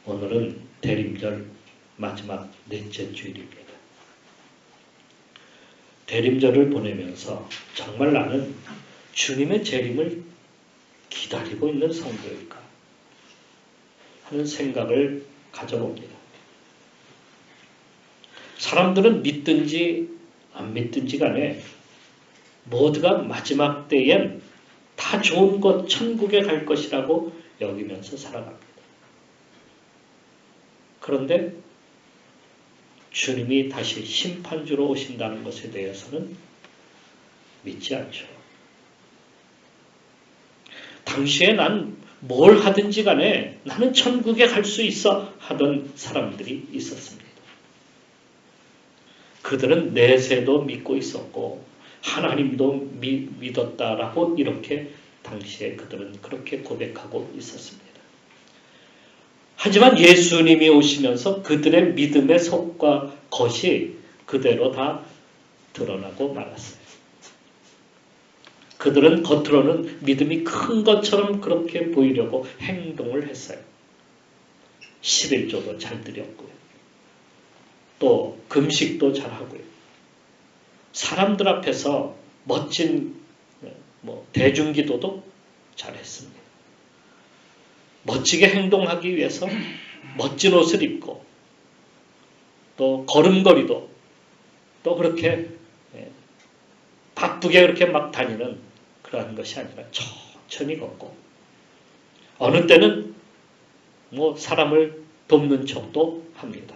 오늘은 대림절 마지막 넷째 주일입니다. 대림절을 보내면서 정말 나는 주님의 재림을 기다리고 있는 성도일까 하는 생각을 가져봅니다. 사람들은 믿든지 안 믿든지 간에 모두가 마지막 때엔 다 좋은 곳 천국에 갈 것이라고 여기면서 살아갑니다. 그런데 주님이 다시 심판주로 오신다는 것에 대해서는 믿지 않죠. 당시에 난 뭘 하든지 간에 나는 천국에 갈 수 있어 하던 사람들이 있었습니다. 그들은 내세도 믿고 있었고 하나님도 믿었다라고 이렇게 당시에 그들은 그렇게 고백하고 있었습니다. 하지만 예수님이 오시면서 그들의 믿음의 속과 겉이 그대로 다 드러나고 말았어요. 그들은 겉으로는 믿음이 큰 것처럼 그렇게 보이려고 행동을 했어요. 11조도 잘 드렸고요. 또 금식도 잘하고요. 사람들 앞에서 멋진 대중기도도 잘했습니다. 멋지게 행동하기 위해서 멋진 옷을 입고 또 걸음걸이도 또 그렇게 바쁘게 그렇게 막 다니는 그러한 것이 아니라 천천히 걷고 어느 때는 사람을 돕는 척도 합니다.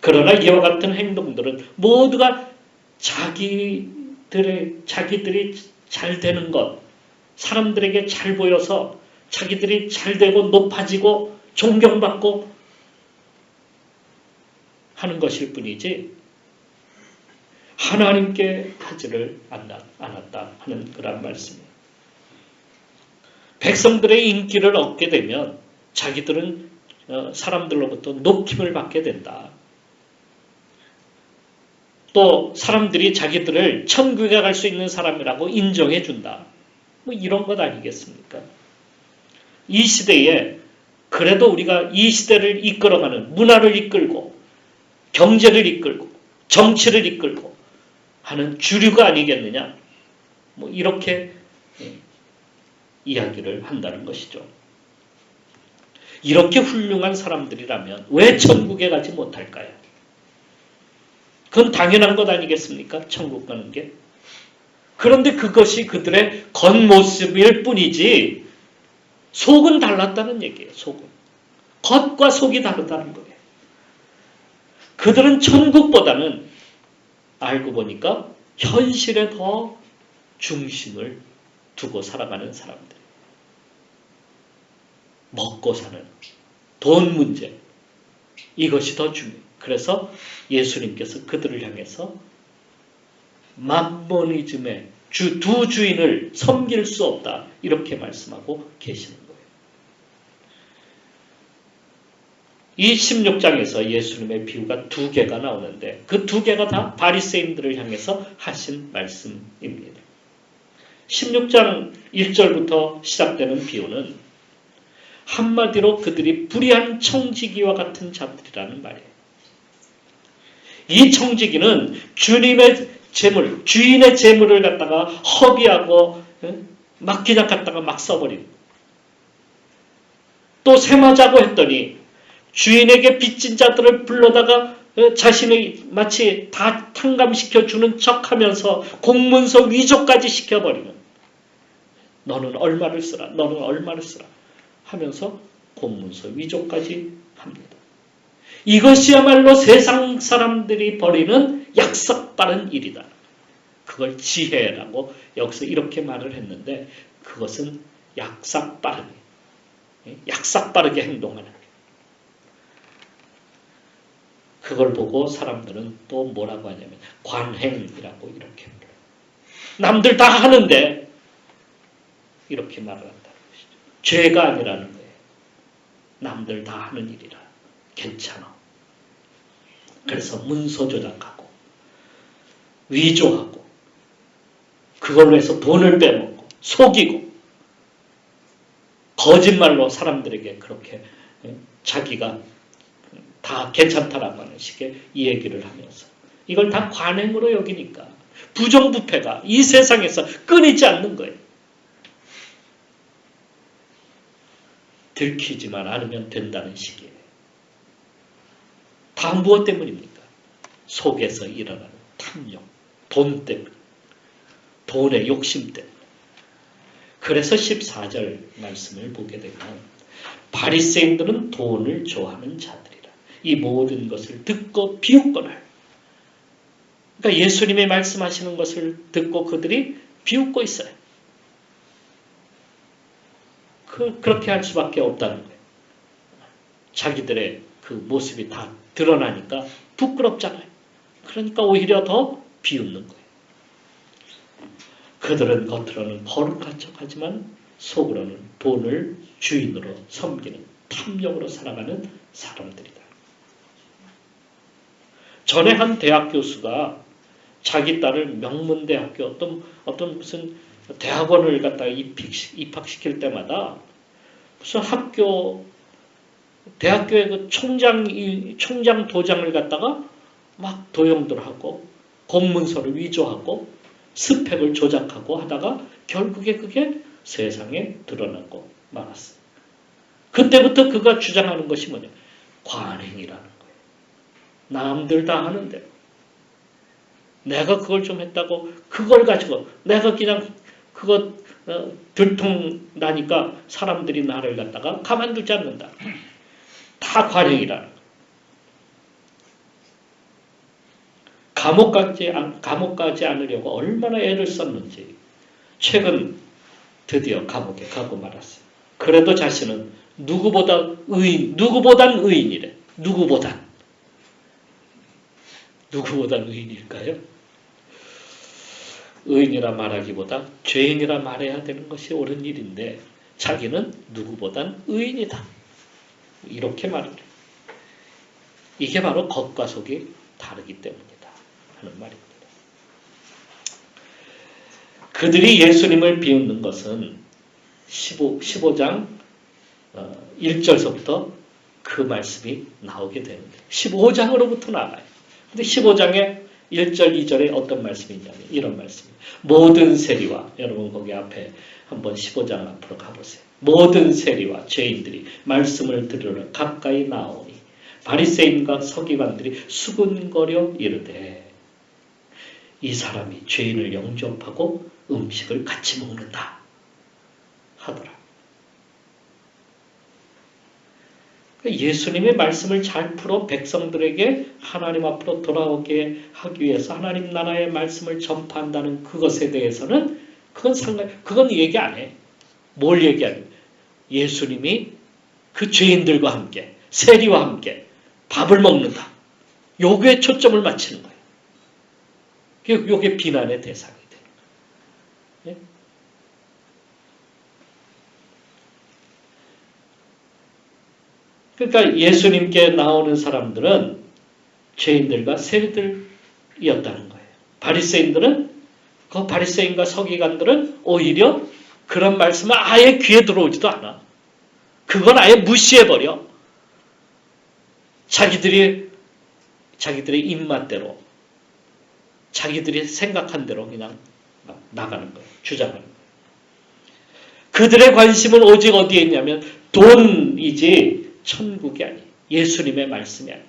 그러나 이와 같은 행동들은 모두가 자기들이 잘 되는 것, 사람들에게 잘 보여서 자기들이 잘 되고 높아지고 존경받고 하는 것일 뿐이지 하나님께 하지를 않았다 하는 그런 말씀이에요. 백성들의 인기를 얻게 되면 자기들은 사람들로부터 높임을 받게 된다. 또 사람들이 자기들을 천국에 갈 수 있는 사람이라고 인정해 준다. 이런 것 아니겠습니까? 이 시대에 그래도 우리가 이 시대를 이끌어가는 문화를 이끌고 경제를 이끌고 정치를 이끌고 하는 주류가 아니겠느냐. 이렇게 이야기를 한다는 것이죠. 이렇게 훌륭한 사람들이라면 왜 천국에 가지 못할까요? 그건 당연한 것 아니겠습니까? 천국 가는 게. 그런데 그것이 그들의 겉모습일 뿐이지 속은 달랐다는 얘기예요. 속은. 겉과 속이 다르다는 거예요. 그들은 천국보다는 알고 보니까 현실에 더 중심을 두고 살아가는 사람들. 먹고 사는 돈 문제. 이것이 더 중요해요. 그래서 예수님께서 그들을 향해서 맘모니즘의 두 주인을 섬길 수 없다. 이렇게 말씀하고 계시는 거예요. 이 16장에서 예수님의 비유가 두 개가 나오는데 그 두 개가 다 바리새인들을 향해서 하신 말씀입니다. 16장 1절부터 시작되는 비유는 한마디로 그들이 불의한 청지기와 같은 자들이라는 말이에요. 이 청지기는 주님의 재물, 주인의 재물을 갖다가 허비하고 막 그냥 갖다가 막 써버리고 또 세마자고 했더니 주인에게 빚진 자들을 불러다가 자신의 마치 다 탕감시켜주는 척하면서 공문서 위조까지 시켜버리는 너는 얼마를 쓰라, 너는 얼마를 쓰라 하면서 공문서 위조까지 합니다. 이것이야말로 세상 사람들이 벌이는 약삭빠른 일이다. 그걸 지혜라고 여기서 이렇게 말을 했는데 그것은 약삭빠르게 행동하는 그걸 보고 사람들은 또 뭐라고 하냐면 관행이라고 이렇게 말해요. 남들 다 하는데 이렇게 말을 한다는 것이죠. 죄가 아니라는 거예요. 남들 다 하는 일이라 괜찮아. 그래서 문서 조작하고 위조하고 그걸로 해서 돈을 빼먹고 속이고 거짓말로 사람들에게 그렇게 자기가 다 괜찮다라고 하는 식의 이 얘기를 하면서 이걸 다 관행으로 여기니까 부정부패가 이 세상에서 끊이지 않는 거예요. 들키지만 않으면 된다는 식이에요. 다 무엇 때문입니까? 속에서 일어나는 탐욕, 돈 때문에, 돈의 욕심 때문에. 그래서 14절 말씀을 보게 되면 바리새인들은 돈을 좋아하는 자들이라. 이 모든 것을 듣고 비웃거늘. 그러니까 예수님이 말씀하시는 것을 듣고 그들이 비웃고 있어요. 그렇게 할 수밖에 없다는 거예요. 자기들의 그 모습이 다 드러나니까 부끄럽잖아요. 그러니까 오히려 더 비웃는 거예요. 그들은 겉으로는 거룩한 척하지만 속으로는 돈을 주인으로 섬기는 탐욕으로 살아가는 사람들이다. 전에 한 대학 교수가 자기 딸을 명문대학교 어떤 무슨 대학원을 갖다가 입학시킬 때마다 무슨 대학교의 그 총장 도장을 갖다가 막 도용들 하고 공문서를 위조하고 스펙을 조작하고 하다가 결국에 그게 세상에 드러나고 말았어요. 그때부터 그가 주장하는 것이 뭐냐? 관행이라는 거예요. 남들 다 하는 대로. 내가 그걸 좀 했다고 그걸 가지고 내가 그냥 그거 들통나니까 사람들이 나를 갖다가 가만두지 않는다. 다 관행이라는 거예요. 감옥 가지 않으려고 얼마나 애를 썼는지 최근 드디어 감옥에 가고 말았어요. 그래도 자신은 누구보단 의인이래. 누구보단 의인일까요? 의인이라 말하기보다 죄인이라 말해야 되는 것이 옳은 일인데 자기는 누구보단 의인이다. 이렇게 말을 해요. 이게 바로 겉과 속이 다르기 때문이다 하는 말입니다. 그들이 예수님을 비웃는 것은 15장 1절서부터 그 말씀이 나오게 되는데 15장으로부터 나와요. 근데 15장의 1절, 2절에 어떤 말씀이 있냐면 이런 말씀이에요. 모든 세리와 여러분 거기 앞에 한번 15장 앞으로 가보세요. 모든 세리와 죄인들이 말씀을 들으러 가까이 나오니 바리새인과 서기관들이 수군거려 이르되 이 사람이 죄인을 영접하고 음식을 같이 먹는다 하더라. 예수님의 말씀을 잘 풀어 백성들에게 하나님 앞으로 돌아오게 하기 위해서 하나님 나라의 말씀을 전파한다는 그것에 대해서는 그건 얘기 안 해. 뭘 얘기하냐? 예수님이 그 죄인들과 함께 세리와 함께 밥을 먹는다. 요게 초점을 맞추는 거예요. 요게 비난의 대상이 돼요. 예? 그러니까 예수님께 나오는 사람들은 죄인들과 세리들이었다는 거예요. 바리새인들은 그 바리새인과 서기관들은 오히려 그런 말씀은 아예 귀에 들어오지도 않아. 그건 아예 무시해버려. 자기들의 입맛대로 자기들이 생각한 대로 그냥 나가는 거예요. 주장하는 거예요. 그들의 관심은 오직 어디에 있냐면 돈이지 천국이 아니에요. 예수님의 말씀이 아니에요.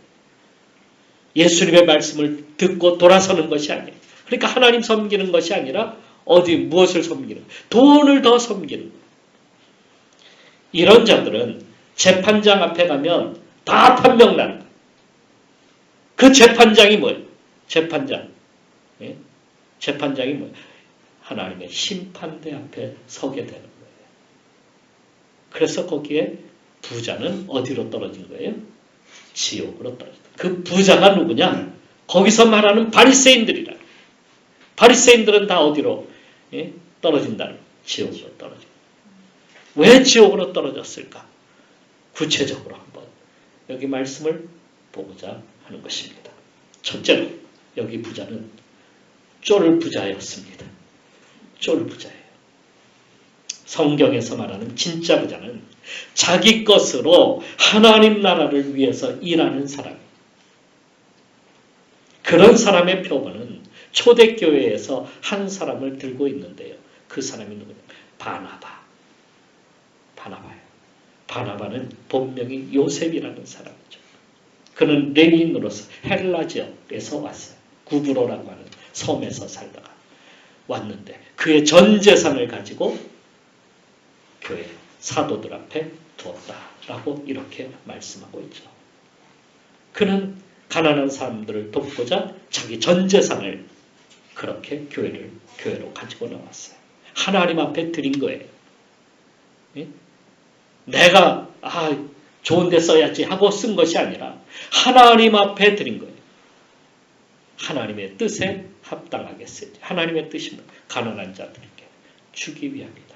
예수님의 말씀을 듣고 돌아서는 것이 아니에요. 그러니까 하나님 섬기는 것이 아니라 무엇을 섬기는 거예요? 돈을 더 섬기는 거예요. 이런 자들은 재판장 앞에 가면 다 판명나는 거예요. 그 재판장이 뭐예요? 재판장. 예? 재판장이 뭐예요? 하나님의 심판대 앞에 서게 되는 거예요. 그래서 거기에 부자는 어디로 떨어진 거예요? 지옥으로 떨어졌다. 그 부자가 누구냐? 거기서 말하는 바리새인들이라. 바리새인들은 다 어디로 떨어진다는 지옥으로 떨어집니다. 왜 지옥으로 떨어졌을까? 구체적으로 한번 여기 말씀을 보고자 하는 것입니다. 첫째로 여기 부자는 쫄 부자였습니다. 쫄 부자예요. 성경에서 말하는 진짜 부자는 자기 것으로 하나님 나라를 위해서 일하는 사람. 그런 사람의 표본은 초대교회에서 한 사람을 들고 있는데요. 그 사람이 누구냐? 바나바. 바나바예요. 바나바는 본명이 요셉이라는 사람이죠. 그는 레위인으로서 헬라 지역에서 왔어요. 구브로라고 하는 섬에서 살다가 왔는데 그의 전 재산을 가지고 교회 사도들 앞에 두었다라고 이렇게 말씀하고 있죠. 그는 가난한 사람들을 돕고자 자기 전 재산을 그렇게 교회로 가지고 나왔어요. 하나님 앞에 드린 거예요. 예? 내가 좋은 데 써야지 하고 쓴 것이 아니라 하나님 앞에 드린 거예요. 하나님의 뜻에 합당하게 쓰지. 하나님의 뜻이 가난한 자들에게 주기 위함이다.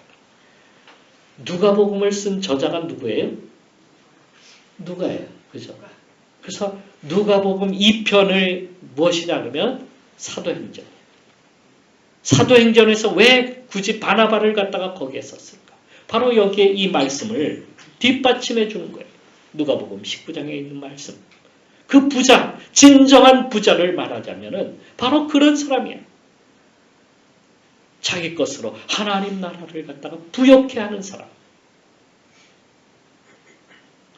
누가복음을 쓴 저자가 누구예요? 누가예요. 그죠? 그래서 누가복음 2편을 무엇이냐면 사도행전이에요. 사도행전에서 왜 굳이 바나바를 갖다가 거기에 썼을까? 바로 여기에 이 말씀을 뒷받침해 주는 거예요. 누가복음 19장에 있는 말씀. 그 부자, 진정한 부자를 말하자면은 바로 그런 사람이에요. 자기 것으로 하나님 나라를 갖다가 부욕해 하는 사람.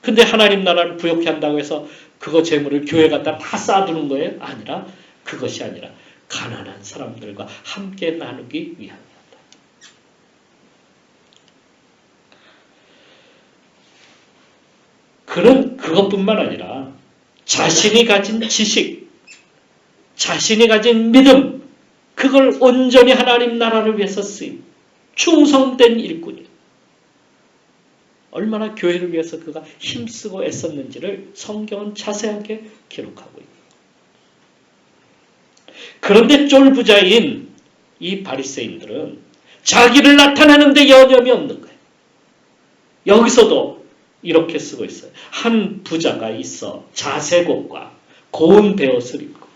근데 하나님 나라를 부욕해 한다고 해서 그거 재물을 교회 갖다 다 쌓아두는 거예요? 아니라 그것이 아니라 가난한 사람들과 함께 나누기 위함이었다. 그는 그것뿐만 아니라 자신이 가진 지식, 자신이 가진 믿음, 그걸 온전히 하나님 나라를 위해서 쓰임, 충성된 일꾼이에요. 얼마나 교회를 위해서 그가 힘쓰고 애썼는지를 성경은 자세하게 기록하고 있습니다. 그런데 쫄부자인 이 바리새인들은 자기를 나타내는데 여념이 없는 거예요. 여기서도 이렇게 쓰고 있어요. 한 부자가 있어 자색옷과 고운 베옷을 입고.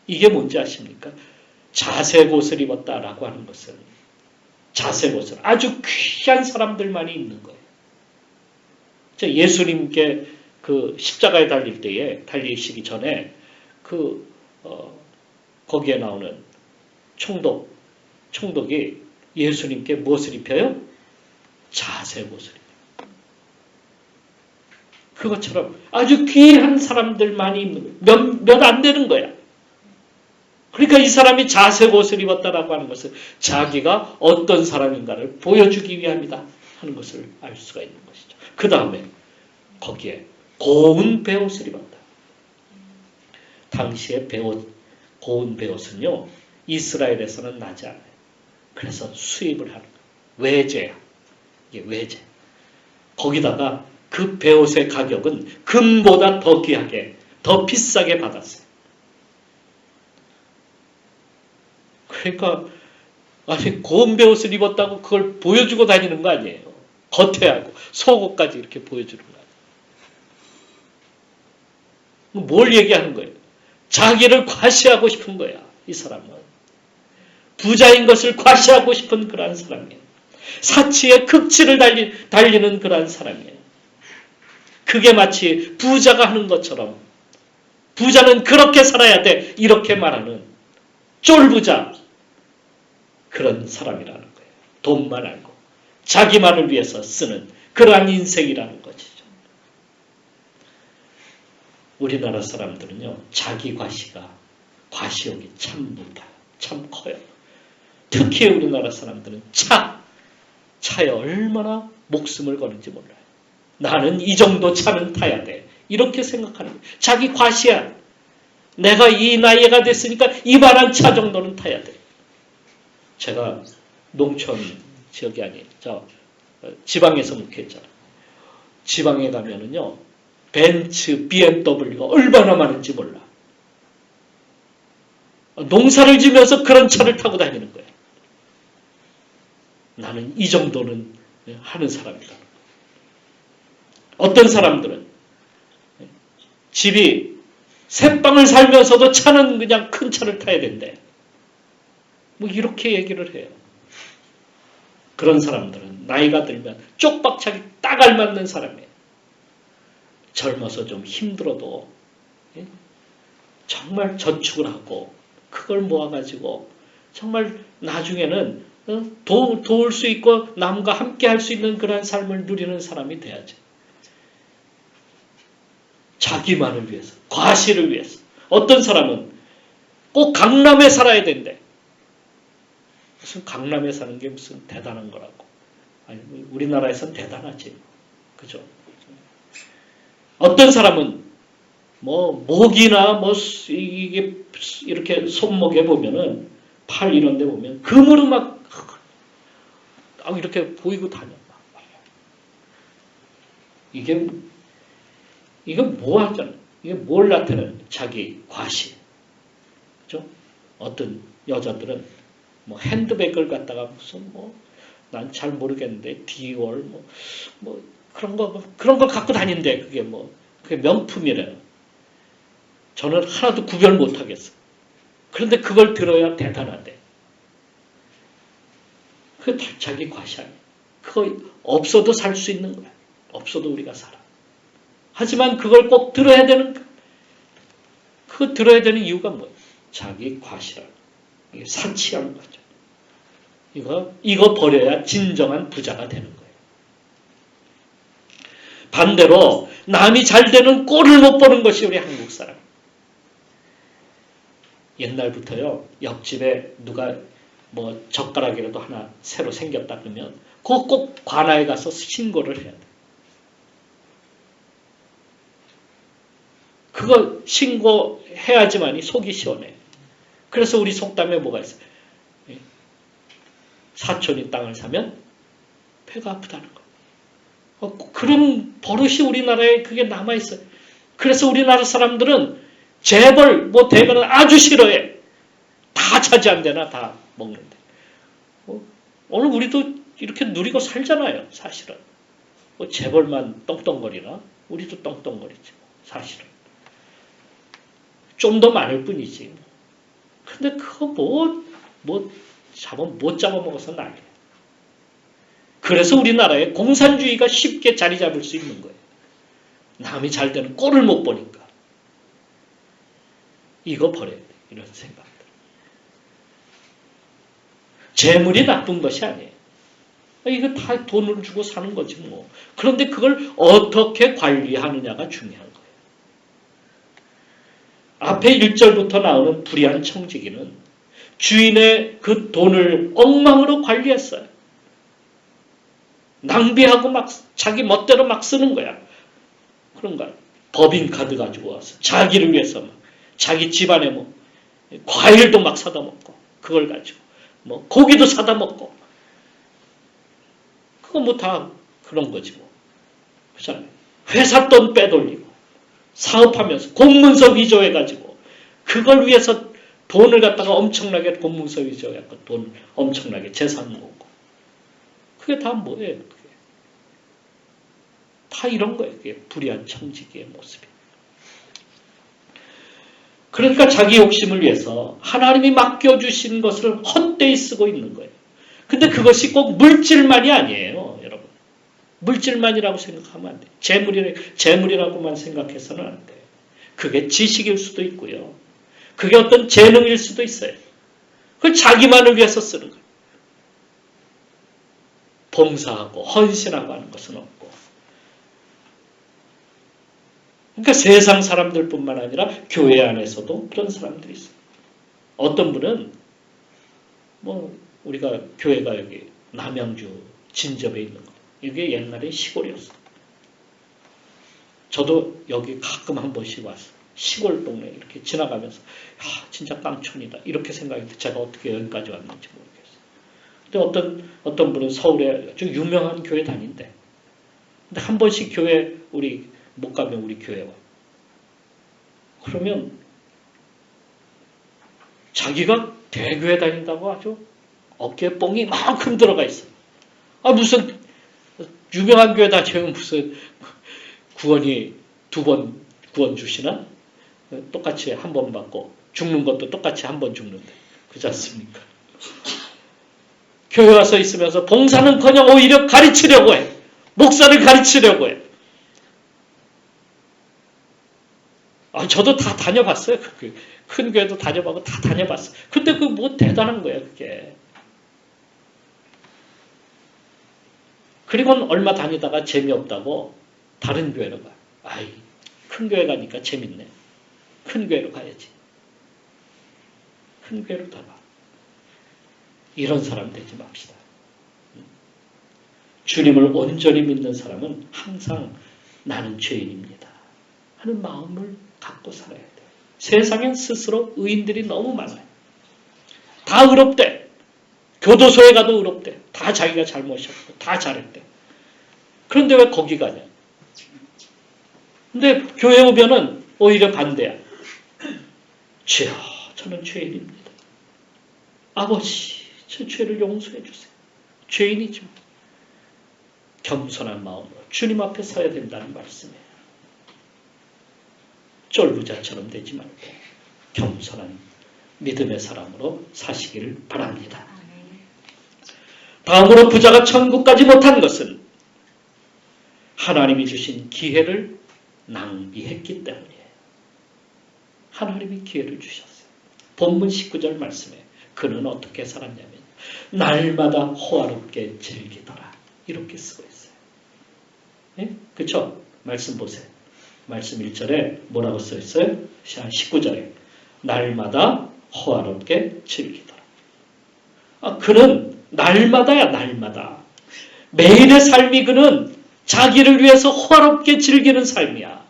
이게 뭔지 아십니까? 자색옷을 입었다라고 하는 것은 자색옷을 아주 귀한 사람들만이 입는 거예요. 예수님께 그 십자가에 달리시기 전에 거기에 나오는 총독이 예수님께 무엇을 입혀요? 자색옷을 입혀요. 그것처럼 아주 귀한 사람들만이 입는 거예요. 몇 안 되는 거야. 그러니까 이 사람이 자색옷을 입었다라고 하는 것은 자기가 어떤 사람인가를 보여주기 위함이다 하는 것을 알 수가 있는 것이죠. 그 다음에 거기에 고운 베옷을 입었다. 당시의 고운 베옷은요, 이스라엘에서는 나지 않아요. 그래서 수입을 하는 거예요. 외제야. 이게 외제. 거기다가 그 베옷의 가격은 금보다 더 귀하게, 더 비싸게 받았어요. 그러니까 아니 고운 베옷을 입었다고 그걸 보여주고 다니는 거 아니에요. 겉에하고 속옷까지 이렇게 보여주는 거 아니에요. 뭘 얘기하는 거예요? 자기를 과시하고 싶은 거야. 이 사람은. 부자인 것을 과시하고 싶은 그러한 사람이에요. 사치의 극치를 달리는 그러한 사람이에요. 그게 마치 부자가 하는 것처럼 부자는 그렇게 살아야 돼 이렇게 말하는 쫄부자 그런 사람이라는 거예요. 돈만 알고 자기만을 위해서 쓰는 그러한 인생이라는 것이죠. 우리나라 사람들은요. 자기 과시욕이 참 높아요. 참 커요. 특히 우리나라 사람들은 차에 얼마나 목숨을 거는지 몰라요. 나는 이 정도 차는 타야 돼. 이렇게 생각하는 거예요. 자기 과시야. 내가 이 나이가 됐으니까 이만한 차 정도는 타야 돼. 제가 농촌 지역이 아닌 지방에서 묵혔잖아요. 지방에 가면은요. 벤츠, BMW가 얼마나 많은지 몰라. 농사를 지면서 그런 차를 타고 다니는 거예요. 나는 이 정도는 하는 사람이다. 어떤 사람들은 집이 새 방을 살면서도 차는 그냥 큰 차를 타야 된대. 뭐 이렇게 얘기를 해요. 그런 사람들은 나이가 들면 쪽박차기 딱 알맞는 사람이에요. 젊어서 좀 힘들어도 정말 저축을 하고 그걸 모아가지고 정말 나중에는 도울 수 있고 남과 함께 할 수 있는 그런 삶을 누리는 사람이 돼야지. 자기만을 위해서, 과시를 위해서. 어떤 사람은 꼭 강남에 살아야 된대. 무슨 강남에 사는 게 무슨 대단한 거라고. 아니, 우리나라에선 대단하지. 그죠? 어떤 사람은 목이나 이게 이렇게 손목에 보면은 팔 이런 데 보면 금으로 막 이렇게 보이고 다녀. 이게 뭐 하잖아. 이게 뭘 나타내는 자기 과시. 그죠? 어떤 여자들은 핸드백을 갖다가 무슨 난 잘 모르겠는데 디올 그런 걸 갖고 다닌대. 그게 명품이래요. 저는 하나도 구별 못 하겠어. 그런데 그걸 들어야 대단하대. 그게 다 자기 과시 아니야. 그거 없어도 살 수 있는 거야. 없어도 우리가 살아. 하지만 그걸 꼭 들어야 되는 거야. 그거 들어야 되는 이유가 뭐야? 자기 과시라는 이게 사치하는 거죠. 이거 버려야 진정한 부자가 되는 거예요. 반대로 남이 잘 되는 꼴을 못 보는 것이 우리 한국 사람. 옛날부터요. 옆집에 누가 젓가락이라도 하나 새로 생겼다 그러면 그거 꼭 관아에 가서 신고를 해야 돼. 그거 신고해야지만이 속이 시원해. 그래서 우리 속담에 뭐가 있어요? 사촌이 땅을 사면 배가 아프다는 거. 그런 버릇이 우리나라에 그게 남아있어요. 그래서 우리나라 사람들은 재벌 되면은 아주 싫어해. 다 차지한대나 다 먹는데. 오늘 우리도 이렇게 누리고 살잖아요. 사실은. 재벌만 떵떵거리나? 우리도 떵떵거리지. 사실은. 좀 더 많을 뿐이지. 근데 그거 못 잡아먹어서 난리야. 그래서 우리나라에 공산주의가 쉽게 자리 잡을 수 있는 거예요. 남이 잘 되는 꼴을 못 보니까. 이거 버려야 돼. 이런 생각들. 재물이 나쁜 것이 아니에요. 이거 다 돈을 주고 사는 거지 뭐. 그런데 그걸 어떻게 관리하느냐가 중요한 거예요. 앞에 1절부터 나오는 불의한 청지기는 주인의 그 돈을 엉망으로 관리했어요. 낭비하고 막 자기 멋대로 막 쓰는 거야. 그런가? 법인카드 가지고 와서 자기를 위해서 막 자기 집안에 과일도 막 사다 먹고 그걸 가지고 고기도 사다 먹고 그거 다 그런 거지 뭐. 그렇잖아요. 회사 돈 빼돌리고 사업하면서 공문서 위조해가지고 그걸 위해서 돈을 갖다가 엄청나게 공문서 위조해갖고 돈 엄청나게 재산 모으고 그게 다 뭐예요? 그게. 다 이런 거예요. 그게 불의한 청지기의 모습이. 그러니까 자기 욕심을 위해서 하나님이 맡겨주신 것을 헛되이 쓰고 있는 거예요. 근데 그것이 꼭 물질만이 아니에요. 여러분. 물질만이라고 생각하면 안 돼요. 재물이라고만 생각해서는 안 돼요. 그게 지식일 수도 있고요. 그게 어떤 재능일 수도 있어요. 그걸 자기만을 위해서 쓰는 거예요. 봉사하고 헌신하고 하는 것은 없고. 그러니까 세상 사람들뿐만 아니라 교회 안에서도 그런 사람들이 있어요. 어떤 분은 우리가 교회가 여기 남양주 진접에 있는 거. 이게 옛날에 시골이었어. 저도 여기 가끔 한 번씩 왔어. 시골 동네 이렇게 지나가면서 진짜 깡촌이다. 이렇게 생각했는데 제가 어떻게 여기까지 왔는지 모르겠어요. 근데 어떤 분은 서울에 아주 유명한 교회 다닌대. 근데 한 번씩 교회 우리 못 가면 우리 교회 와. 그러면 자기가 대교회 다닌다고 아주 어깨에 뽕이 이만큼 들어가 있어. 무슨 유명한 교회 다니면 무슨 구원이 2번 구원 주시나? 똑같이 한 번 받고 죽는 것도 똑같이 한 번 죽는데. 그렇지 않습니까? 교회 와서 있으면서 봉사는커녕 오히려 가르치려고 해. 목사를 가르치려고 해. 저도 다 다녀봤어요. 큰 교회도 다녀보고 다 다녀봤어요. 근데 그거 뭐 대단한 거예요, 그게. 그리고는 얼마 다니다가 재미없다고 다른 교회로 가. 큰 교회 가니까 재밌네. 큰 교회로 가야지. 큰 교회로 가봐. 이런 사람 되지 맙시다. 주님을 온전히 믿는 사람은 항상 나는 죄인입니다 하는 마음을 갖고 살아야 돼요. 세상엔 스스로 의인들이 너무 많아요. 다 의롭대. 교도소에 가도 의롭대. 다 자기가 잘못이었고 다 잘했대. 그런데 왜 거기 가냐? 근데 교회 오면은 오히려 반대야. 주여, 저는 죄인입니다. 아버지, 저 죄를 용서해 주세요. 죄인이죠. 겸손한 마음으로 주님 앞에 서야 된다는 말씀이에요. 쫄부자처럼 되지 말고 겸손한 믿음의 사람으로 사시기를 바랍니다. 다음으로 부자가 천국까지 못한 것은 하나님이 주신 기회를 낭비했기 때문이에요. 하나님이 기회를 주셨어요. 본문 19절 말씀에 그는 어떻게 살았냐면 날마다 호화롭게 즐기더라. 이렇게 쓰고 있어요. 네? 그렇죠? 말씀 보세요. 말씀 1절에 뭐라고 써 있어요? 19절에 날마다 호화롭게 즐기더라. 그는 날마다야, 날마다. 매일의 삶이 그는 자기를 위해서 호화롭게 즐기는 삶이야.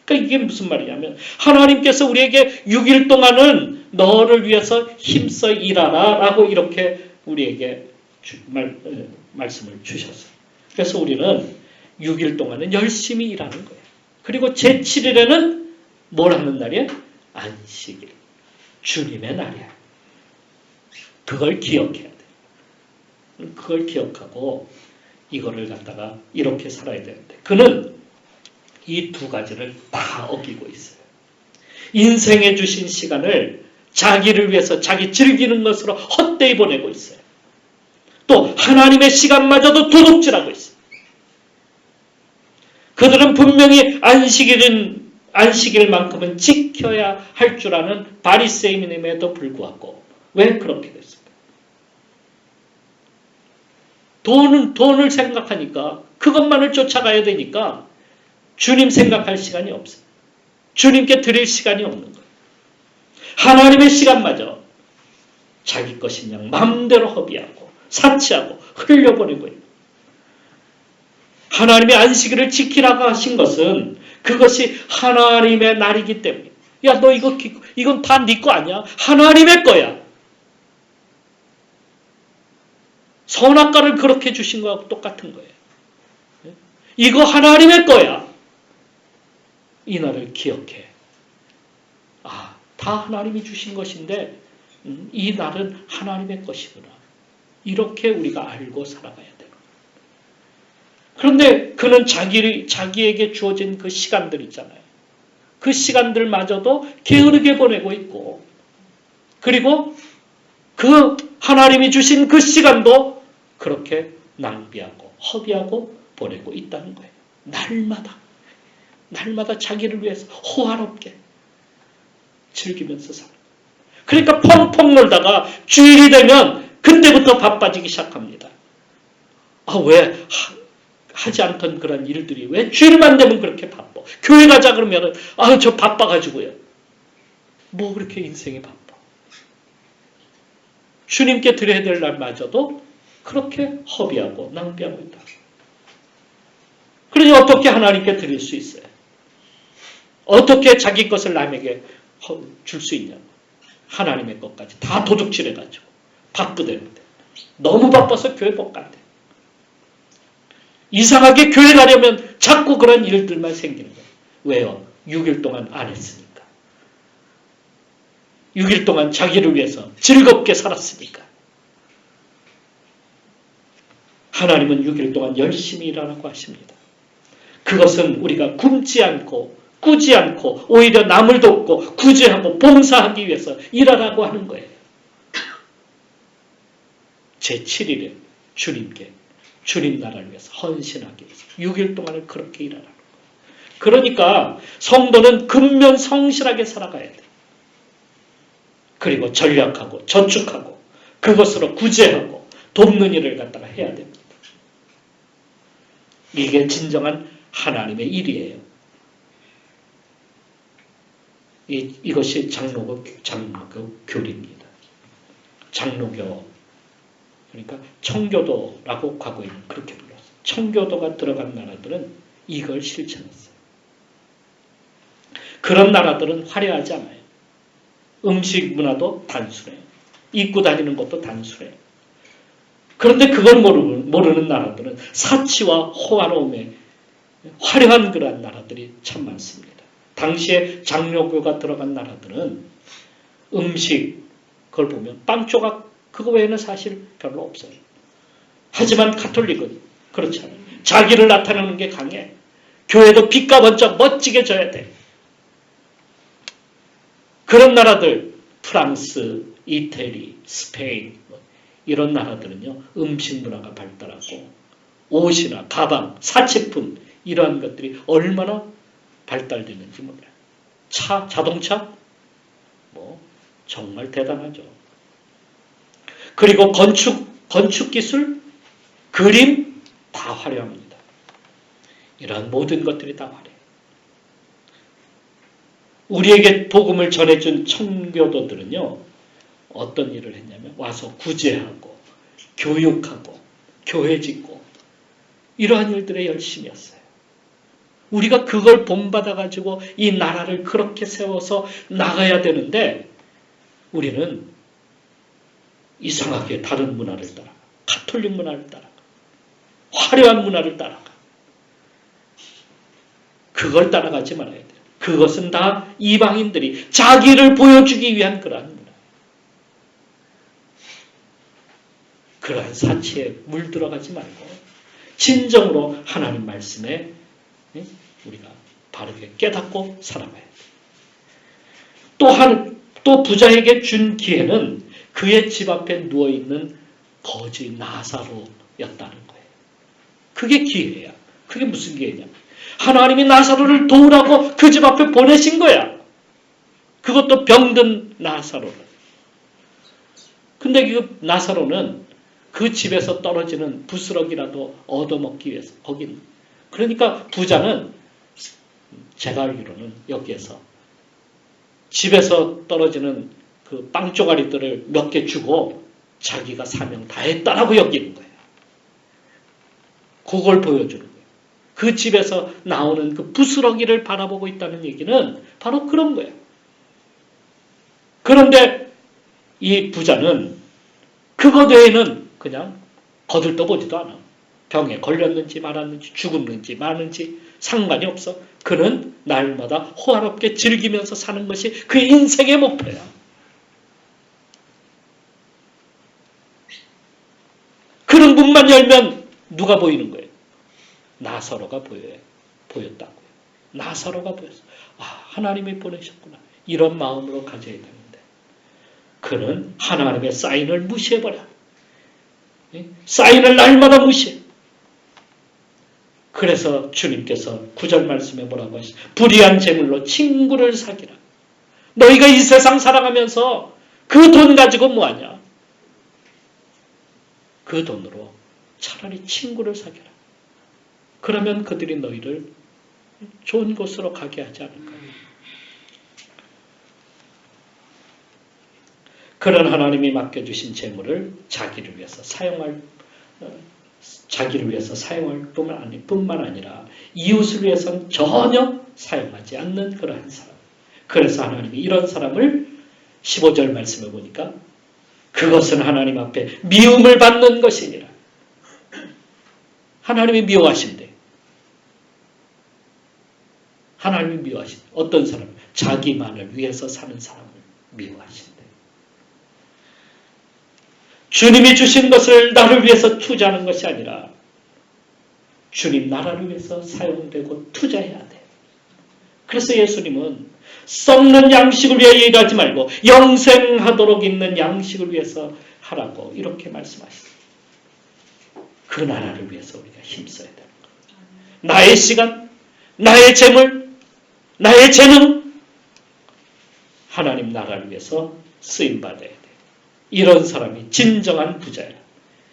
그러니까 이게 무슨 말이냐면 하나님께서 우리에게 6일 동안은 너를 위해서 힘써 일하라 라고 이렇게 우리에게 말씀을 주셨어요. 그래서 우리는 6일 동안은 열심히 일하는 거예요. 그리고 제7일에는 뭘 하는 날이에요? 안식일. 주님의 날이야. 그걸 기억해야 돼. 그걸 기억하고 이거를 갖다가 이렇게 살아야 되는데 그는 이 두 가지를 다 어기고 있어요. 인생에 주신 시간을 자기를 위해서 자기 즐기는 것으로 헛되이 보내고 있어요. 또 하나님의 시간마저도 도둑질하고 있어요. 그들은 분명히 안식일만큼은 지켜야 할 줄 아는 바리새인임에도 불구하고 왜 그렇게 됐습니까? 돈을 생각하니까 그것만을 쫓아가야 되니까 주님 생각할 시간이 없어요. 주님께 드릴 시간이 없는 거예요. 하나님의 시간마저 자기 것인 양 마음대로 허비하고 사치하고 흘려보내고 있는 하나님의 안식일을 지키라고 하신 것은 그것이 하나님의 날이기 때문에 야, 너 이건 다 네 거 아니야? 하나님의 거야. 선악과를 그렇게 주신 거하고 똑같은 거예요. 이거 하나님의 거야. 이 날을 기억해. 다 하나님이 주신 것인데 이 날은 하나님의 것이구나. 이렇게 우리가 알고 살아가야 돼요. 그런데 그는 자기에게 주어진 그 시간들 있잖아요. 그 시간들마저도 게으르게 보내고 있고 그리고 그 하나님이 주신 그 시간도 그렇게 낭비하고 허비하고 보내고 있다는 거예요. 날마다 자기를 위해서 호화롭게 즐기면서 살아요. 그러니까 펑펑 놀다가 주일이 되면 그때부터 바빠지기 시작합니다. 왜 하지 않던 그런 일들이 왜 주일만 되면 그렇게 바빠? 교회 가자 그러면 저 바빠가지고요. 뭐 그렇게 인생이 바빠? 주님께 드려야 될 날마저도 그렇게 허비하고 낭비하고 있다. 그러니 어떻게 하나님께 드릴 수 있어요? 어떻게 자기 것을 남에게 줄 수 있냐? 하나님의 것까지 다 도둑질해가지고 바쁘대는데 너무 바빠서 교회 못 간대. 이상하게 교회 가려면 자꾸 그런 일들만 생기는 거예요. 왜요? 6일 동안 안 했으니까. 6일 동안 자기를 위해서 즐겁게 살았으니까. 하나님은 6일 동안 열심히 일하라고 하십니다. 그것은 우리가 굶지 않고 꾸지 않고 오히려 남을 돕고 구제하고 봉사하기 위해서 일하라고 하는 거예요. 제7일에 주님께 주님 나라를 위해서 헌신하기 위해서 6일 동안을 그렇게 일하라는 거예요. 그러니까 성도는 근면 성실하게 살아가야 돼요. 그리고 전략하고 저축하고 그것으로 구제하고 돕는 일을 갖다가 해야 됩니다. 이게 진정한 하나님의 일이에요. 이것이 장로교 교리입니다. 장로교, 그러니까 청교도라고 과거에는 그렇게 불렀어요. 청교도가 들어간 나라들은 이걸 실천했어요. 그런 나라들은 화려하지 않아요. 음식 문화도 단순해요. 입고 다니는 것도 단순해요. 그런데 그걸 모르는 나라들은 사치와 호화로움에 화려한 그러한 나라들이 참 많습니다. 당시에 장로교가 들어간 나라들은 음식, 그걸 보면 빵 조각 그거 외에는 사실 별로 없어요. 하지만 가톨릭은 그렇지 않아요. 자기를 나타내는 게 강해. 교회도 빛과 번쩍 멋지게 져야 돼. 그런 나라들, 프랑스, 이태리, 스페인 이런 나라들은요. 음식 문화가 발달하고 옷이나 가방, 사치품 이러한 것들이 얼마나 발달되는지 몰라요. 차, 자동차 정말 대단하죠. 그리고 건축 기술, 그림 다 화려합니다. 이러한 모든 것들이 다 화려해요. 우리에게 복음을 전해준 청교도들은요. 어떤 일을 했냐면 와서 구제하고 교육하고 교회 짓고 이러한 일들에 열심히 했어요. 우리가 그걸 본받아가지고 이 나라를 그렇게 세워서 나가야 되는데 우리는 이상하게 다른 문화를 따라가. 가톨릭 문화를 따라가. 화려한 문화를 따라가. 그걸 따라가지 말아야 돼요. 그것은 다 이방인들이 자기를 보여주기 위한 그러한 문화. 그러한 사치에 물들어가지 말고 진정으로 하나님 말씀에 우리가 바르게 깨닫고 살아가야 돼요. 또 부자에게 준 기회는 그의 집 앞에 누워있는 거지 나사로였다는 거예요. 그게 기회야. 그게 무슨 기회냐. 하나님이 나사로를 도우라고 그 집 앞에 보내신 거야. 그것도 병든 나사로를. 근데 그 나사로는 그 집에서 떨어지는 부스러기라도 얻어먹기 위해서 거긴. 그러니까 부자는 제가 알기로는 여기에서 집에서 떨어지는 그 빵조가리들을 몇 개 주고 자기가 사명 다 했다라고 여기는 거예요. 그걸 보여주는 거예요. 그 집에서 나오는 그 부스러기를 바라보고 있다는 얘기는 바로 그런 거예요. 그런데 이 부자는 그것 외에는 그냥 거들떠보지도 않아. 병에 걸렸는지 말았는지 죽었는지 마는지 상관이 없어. 그는 날마다 호화롭게 즐기면서 사는 것이 그의 인생의 목표야. 그런 문만 열면 누가 보이는 거예요? 나사로가 보였다고요. 나사로가 보였어. 하나님이 보내셨구나. 이런 마음으로 가져야 되는데 그는 하나님의 사인을 무시해버려. 사인을 날마다 무시해. 그래서 주님께서 9절 말씀에 뭐라고 하시죠? 불의한 재물로 친구를 사귀라. 너희가 이 세상 살아가면서 그 돈 가지고 뭐하냐? 그 돈으로 차라리 친구를 사귀라. 그러면 그들이 너희를 좋은 곳으로 가게 하지 않을까. 그런 하나님이 맡겨주신 재물을 자기를 위해서 사용할 뿐만 아니라 이웃을 위해서는 전혀 사용하지 않는 그러한 사람. 그래서 하나님이 이런 사람을 15절 말씀에 보니까 그것은 하나님 앞에 미움을 받는 것이니라. 하나님이 미워하신대. 하나님이 미워하신대. 어떤 사람? 자기만을 위해서 사는 사람을 미워하신대. 주님이 주신 것을 나를 위해서 투자하는 것이 아니라 주님 나라를 위해서 사용되고 투자해야 돼. 그래서 예수님은 썩는 양식을 위해 일하지 말고 영생하도록 있는 양식을 위해서 하라고 이렇게 말씀하셨어요. 그 나라를 위해서 우리가 힘써야 되는 거예요. 나의 시간, 나의 재물, 나의 재능, 하나님 나라를 위해서 쓰임받아야 돼요. 이런 사람이 진정한 부자예요.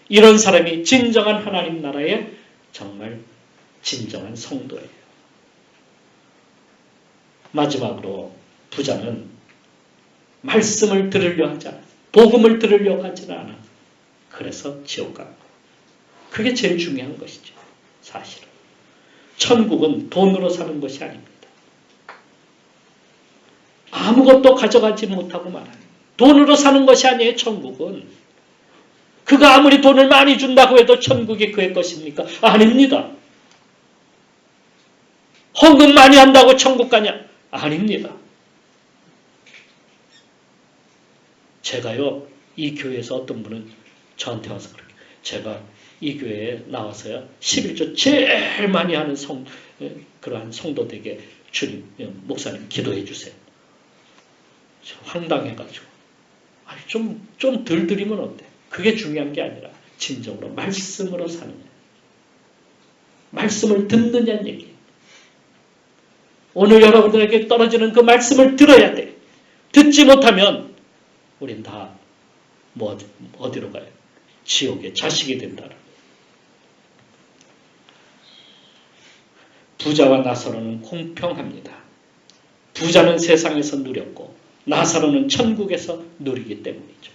이런 사람이 진정한 하나님 나라의 정말 진정한 성도예요. 마지막으로 부자는 말씀을 들으려 하지 않아요. 복음을 들으려고 하지는 않아. 그래서 지옥 간 거예요. 그게 제일 중요한 것이죠. 사실은. 천국은 돈으로 사는 것이 아닙니다. 아무것도 가져가지 못하고 말아요. 돈으로 사는 것이 아니에요. 천국은. 그가 아무리 돈을 많이 준다고 해도 천국이 그의 것입니까? 아닙니다. 헌금 많이 한다고 천국 가냐? 아닙니다. 제가요, 이 교회에서 어떤 분은 저한테 와서 그렇게, 제가 이 교회에 나와서요, 11조 제일 많이 하는 그러한 성도들에게 주님, 목사님 기도해 주세요. 황당해가지고. 아니, 좀 덜 드리면 어때? 그게 중요한 게 아니라, 진정으로 말씀으로 사느냐. 말씀을 듣느냐는 얘기예요. 오늘 여러분들에게 떨어지는 그 말씀을 들어야 돼. 듣지 못하면, 우린 다, 어디로 가요? 지옥의 자식이 된다. 부자와 나사로는 공평합니다. 부자는 세상에서 누렸고 나사로는 천국에서 누리기 때문이죠.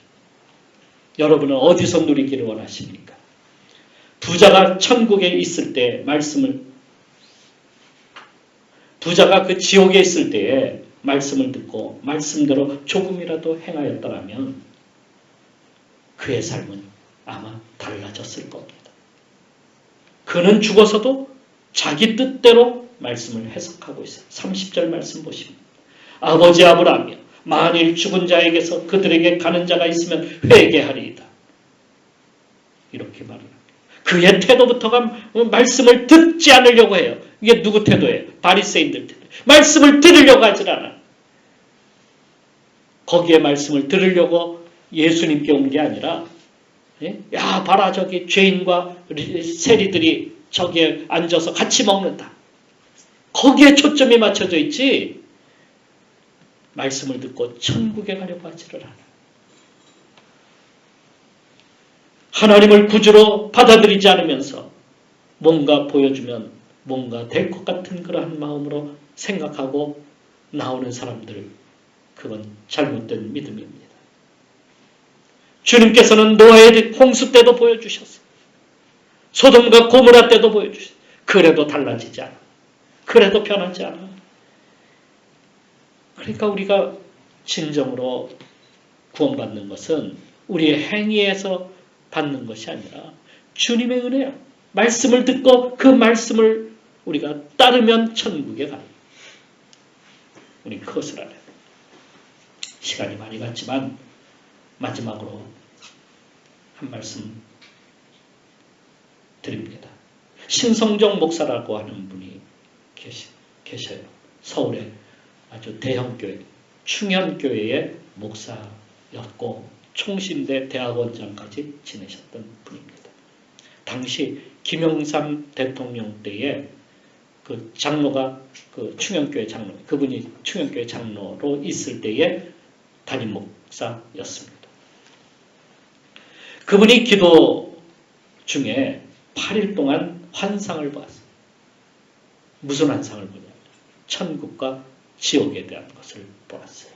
여러분은 어디서 누리기를 원하십니까? 부자가 천국에 있을 때 부자가 그 지옥에 있을 때에 말씀을 듣고 말씀대로 조금이라도 행하였더라면 그의 삶은 아마 달라졌을 겁니다. 그는 죽어서도 자기 뜻대로 말씀을 해석하고 있어요. 30절 말씀 보시면 아버지 아브라함이여 만일 죽은 자에게서 그들에게 가는 자가 있으면 회개하리이다. 이렇게 말을 합니다. 그의 태도부터가 말씀을 듣지 않으려고 해요. 이게 누구 태도예요? 바리새인들 태도. 말씀을 들으려고 하질 않아. 거기에 말씀을 들으려고 예수님께 온 게 아니라 야 봐라 저기 죄인과 세리들이 저기에 앉아서 같이 먹는다. 거기에 초점이 맞춰져 있지 말씀을 듣고 천국에 가려고 하지를 않아. 하나님을 구주로 받아들이지 않으면서 뭔가 보여주면 뭔가 될 것 같은 그러한 마음으로 생각하고 나오는 사람들, 그건 잘못된 믿음입니다. 주님께서는 노아의 홍수 때도 보여주셨어요. 소돔과 고모라 때도 보여주셨어요. 그래도 달라지지 않아. 그래도 변하지 않아. 그러니까 우리가 진정으로 구원받는 것은 우리의 행위에서 받는 것이 아니라 주님의 은혜야. 말씀을 듣고 그 말씀을 우리가 따르면 천국에 가는 거예요. 우리 그것을 알아야 돼요. 시간이 많이 갔지만 마지막으로 한 말씀 드립니다. 신성정 목사라고 하는 분이 계셔요. 서울에 아주 대형교회, 충현교회의 목사였고 총신대 대학원장까지 지내셨던 분입니다. 당시 김영삼 대통령 때에 그 장로가 그 충현교회 장로, 그분이 충현교회 장로로 있을 때에 담임 목사였습니다. 그분이 기도 중에 8일 동안 환상을 보았어요. 무슨 환상을 보냐? 천국과 지옥에 대한 것을 보았어요.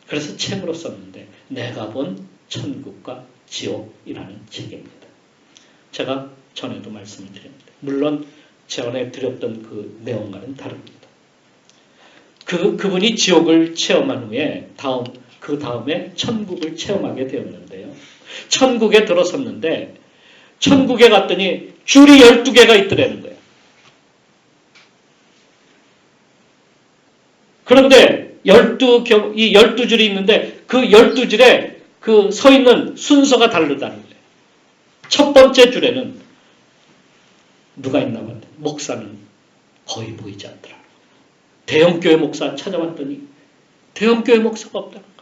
그래서 책으로 썼는데 내가 본 천국과 지옥이라는 책입니다. 제가 전에도 말씀을 드렸는데 물론 전에 드렸던 그 내용과는 다릅니다. 그분이 지옥을 체험한 후에 그 다음에 천국을 체험하게 되었는데요. 천국에 들어섰는데 천국에 갔더니 줄이 12개가 있더라는 거예요. 그런데 이 12줄이 있는데 그 12줄에 그 서 있는 순서가 다르다는 거예요. 첫 번째 줄에는 누가 있나 봤더니 목사는 거의 보이지 않더라. 대형교회 목사 찾아봤더니 대형교회 목사가 없다는 거예요.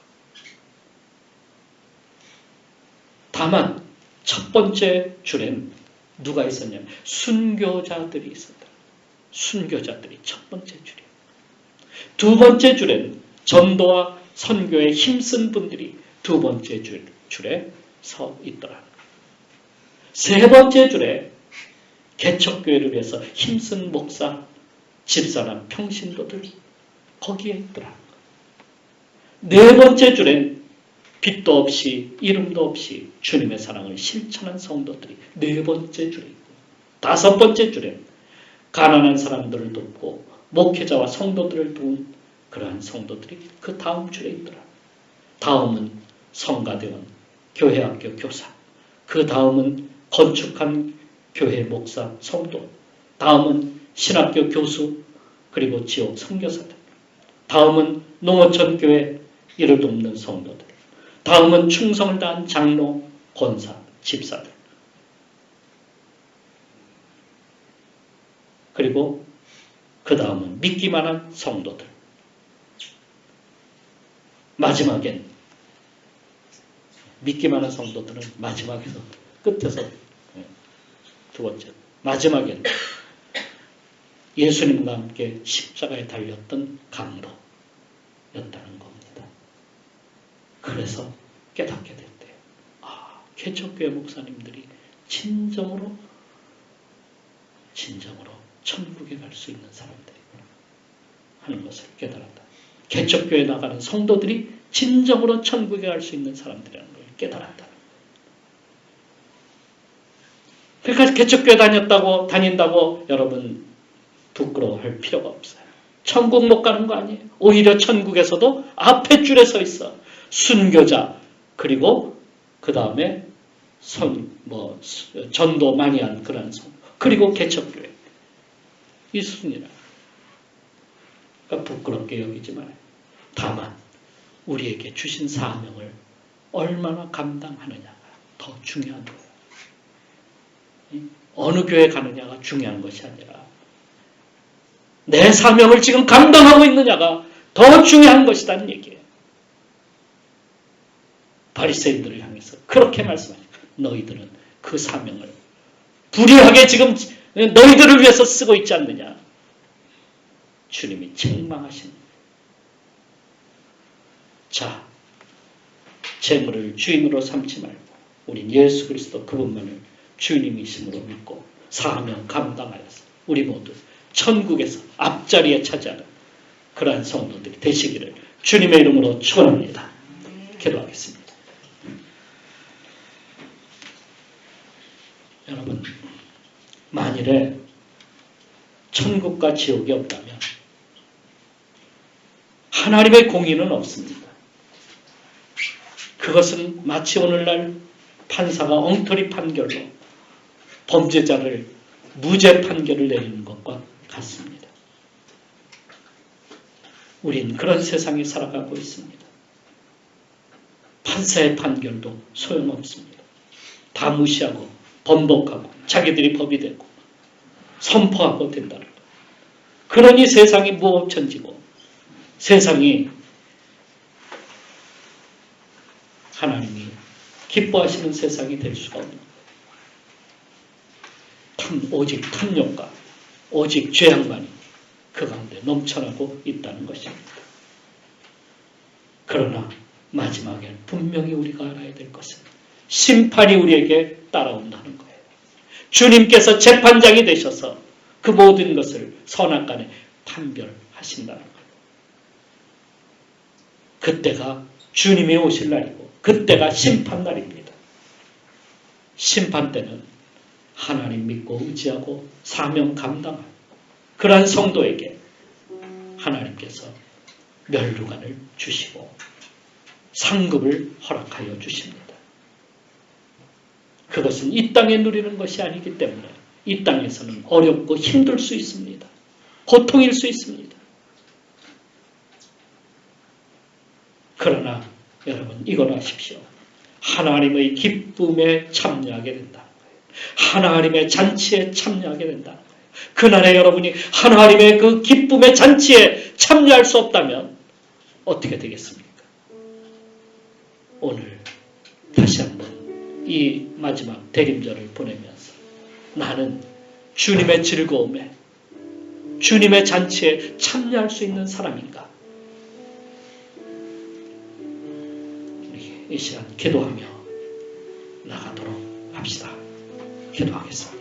다만 첫 번째 줄엔 누가 있었냐면 순교자들이 있었다. 순교자들이 첫 번째 줄이에요. 두 번째 줄에는 전도와 선교에 힘쓴 분들이 두 번째 줄에 서 있더라. 세 번째 줄에 개척교회를 위해서 힘쓴 목사, 집사람, 평신도들 거기에 있더라. 네 번째 줄엔 빛도 없이 이름도 없이 주님의 사랑을 실천한 성도들이 네 번째 줄에 있고, 다섯 번째 줄엔 가난한 사람들을 돕고 목회자와 성도들을 도운 그러한 성도들이 그 다음 줄에 있더라. 다음은 성가대원, 교회학교 교사, 그 다음은 건축한 교회 목사, 성도, 다음은 신학교 교수, 그리고 지역 선교사들, 다음은 농어촌 교회 이를 돕는 성도들, 다음은 충성을 다한 장로, 권사, 집사들, 그리고 그 다음은 믿기만 한 성도들, 마지막엔 믿기만 한 성도들은 마지막에서 끝에서 두 번째 마지막엔 예수님과 함께 십자가에 달렸던 강도였다는 겁니다. 그래서 깨닫게 됐대요. 아, 개척교회 목사님들이 진정으로 천국에 갈 수 있는 사람들이구나 하는 것을 깨달았다. 개척교회 나가는 성도들이 진정으로 천국에 갈 수 있는 사람들이라는 걸 깨달았다. 그러니까 개척교회 다닌다고 여러분 부끄러워할 필요가 없어요. 천국 못 가는 거 아니에요. 오히려 천국에서도 앞에 줄에 서 있어. 순교자, 그리고 그 다음에 전도 많이 한 그런 성, 그리고 개척교회. 이 순이라. 그러니까 부끄럽게 여기지 말아요. 다만 우리에게 주신 사명을 얼마나 감당하느냐가 더 중요한 거예요. 어느 교회 가느냐가 중요한 것이 아니라 내 사명을 지금 감당하고 있느냐가 더 중요한 것이라는 얘기예요. 바리새인들을 향해서 그렇게 말씀하니까 너희들은 그 사명을 불의하게 지금 너희들을 위해서 쓰고 있지 않느냐. 주님이 책망하신. 자, 재물을 주인으로 삼지 말고 우린 예수 그리스도 그분만을 주님이심으로 믿고 사명 감당하여서 우리 모두 천국에서 앞자리에 차지하는 그러한 성도들이 되시기를 주님의 이름으로 축원합니다. 기도하겠습니다. 여러분, 만일에 천국과 지옥이 없다면 하나님의 공의는 없습니다. 그것은 마치 오늘날 판사가 엉터리 판결로 범죄자를 무죄 판결을 내리는 것과 같습니다. 우린 그런 세상에 살아가고 있습니다. 판사의 판결도 소용없습니다. 다 무시하고 번복하고 자기들이 법이 되고 선포하고 된다는 것. 그러니 세상이 무법천지고 세상이 하나님이 기뻐하시는 세상이 될 수가 없는 거예요. 오직 탐욕과 오직 죄악만이 그 가운데 넘쳐나고 있다는 것입니다. 그러나 마지막에 분명히 우리가 알아야 될 것은 심판이 우리에게 따라온다는 거예요. 주님께서 재판장이 되셔서 그 모든 것을 선악간에 판별하신다는 거예요. 그때가 주님이 오실 날이고 그때가 심판날입니다. 심판 때는 하나님 믿고 의지하고 사명 감당한 그러한 성도에게 하나님께서 멸류관을 주시고 상급을 허락하여 주십니다. 그것은 이 땅에 누리는 것이 아니기 때문에 이 땅에서는 어렵고 힘들 수 있습니다. 고통일 수 있습니다. 그러나 여러분 이걸 아십시오. 하나님의 기쁨에 참여하게 된다는 거예요. 하나님의 잔치에 참여하게 된다는 거예요. 그날에 여러분이 하나님의 그 기쁨의 잔치에 참여할 수 없다면 어떻게 되겠습니까? 오늘 다시 한번 이 마지막 대림절을 보내면서 나는 주님의 즐거움에, 주님의 잔치에 참여할 수 있는 사람인가? 이 시간 기도하며 나가도록 합시다. 기도하겠습니다.